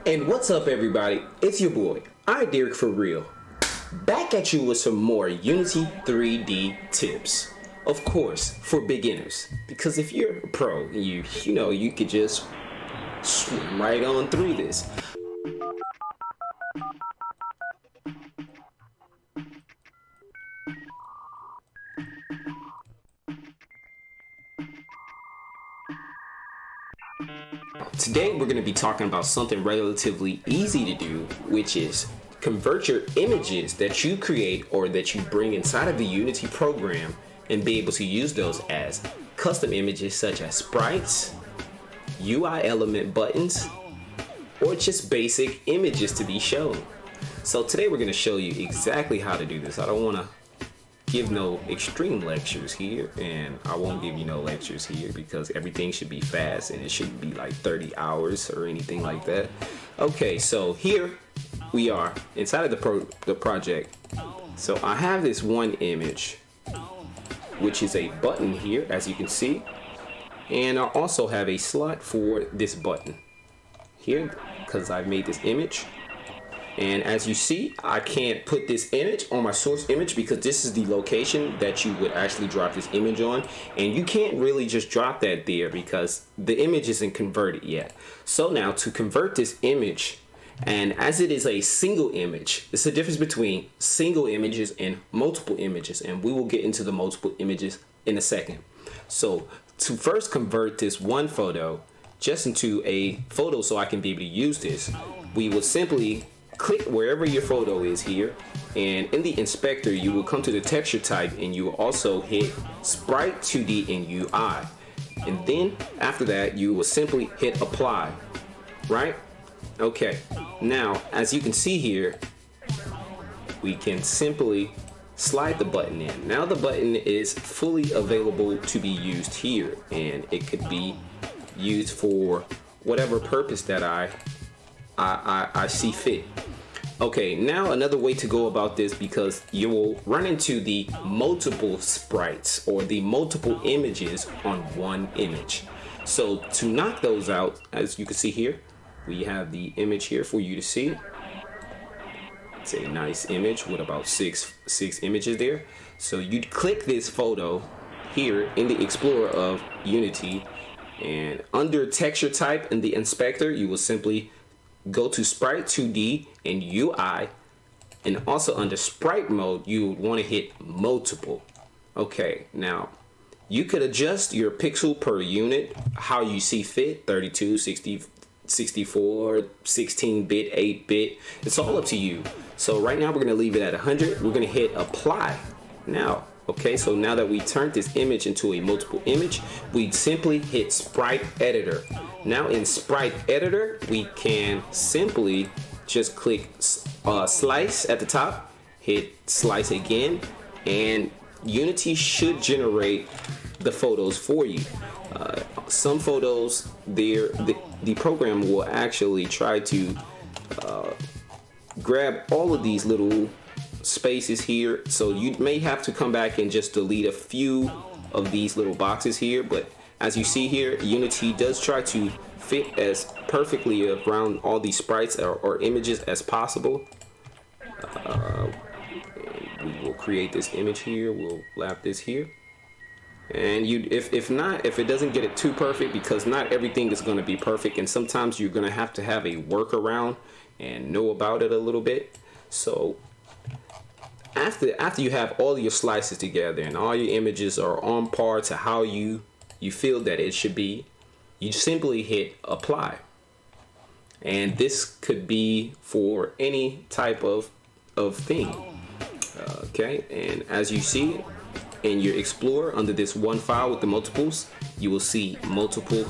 And what's up, everybody? It's your boy, iDerek4Real, back at you with some more Unity 3D tips. Of course, for beginners, because if you're a pro, you know you could just swim right on through this. Today we're going to be talking about something relatively easy to do, which is convert your images that you create or that you bring inside of the Unity program and be able to use those as custom images such as sprites, UI element buttons, or just basic images to be shown. So today we're going to show you exactly how to do this. I don't want to give no extreme lectures here, and I won't give you no lectures here because everything should be fast and it shouldn't be like 30 hours or anything like that. Okay, so here we are inside of the project. So I have this one image, which is a button here, as you can see, and I also have a slot for this button here because I've made this image. And as you see, I can't put this image on my source image because this is the location that you would actually drop this image on. And you can't really just drop that there because the image isn't converted yet. So now to convert this image, and as it is a single image, it's the difference between single images and multiple images. And we will get into the multiple images in a second. So to first convert this one photo just into a photo so I can be able to use this, we will simply click wherever your photo is here, and in the inspector you will come to the texture type and you will also hit Sprite 2D and UI, and then after that you will simply hit apply, right? Okay, now as you can see here, we can simply slide the button in. Now the button is fully available to be used here, and it could be used for whatever purpose that I see fit. Okay, now another way to go about this, because you will run into the multiple sprites or the multiple images on one image. So to knock those out, as you can see here, we have the image here for you to see. It's a nice image with about six images there. So you'd click this photo here in the Explorer of Unity, and under texture type in the inspector, you will simply go to Sprite 2D and UI, and also under Sprite mode you would want to hit multiple. Okay, now you could adjust your pixel per unit how you see fit: 32, 60, 64, 16-bit, 8-bit. It's all up to you. So right now we're going to leave it at 100. We're going to hit apply now. Okay, so now that we turned this image into a multiple image, we simply hit Sprite Editor. Now in Sprite Editor, we can simply just click slice at the top, hit slice again, and Unity should generate the photos for you. Some photos there, the program will actually try to grab all of these little spaces here, so you may have to come back and just delete a few of these little boxes here. But as you see here, Unity does try to fit as perfectly around all these sprites or images as possible. We will create this image here, we'll lap this here, and if it doesn't get it too perfect, because not everything is going to be perfect, and sometimes you're going to have a workaround and know about it a little bit. So after you have all your slices together and all your images are on par to how you feel that it should be, you simply hit apply. And this could be for any type of thing. Okay, and as you see in your Explorer, under this one file with the multiples, you will see multiple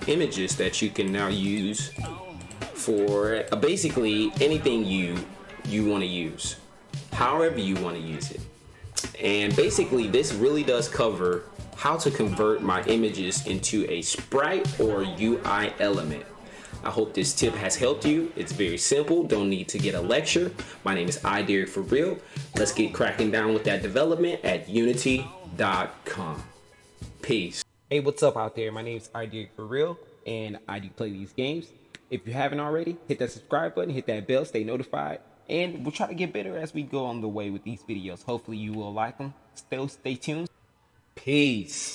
images that you can now use for basically anything you want to use, however you want to use it. And basically this really does cover how to convert my images into a sprite or UI element. I hope this tip has helped you. It's very simple, don't need to get a lecture. My name is iDerek4Real. Let's get cracking down with that development at unity.com. Peace. Hey, what's up out there? My name is iDerek4Real, and I do play these games. If you haven't already, hit that subscribe button, hit that bell, stay notified, and we'll try to get better as we go on the way with these videos. Hopefully you will like them. Still stay tuned. Peace.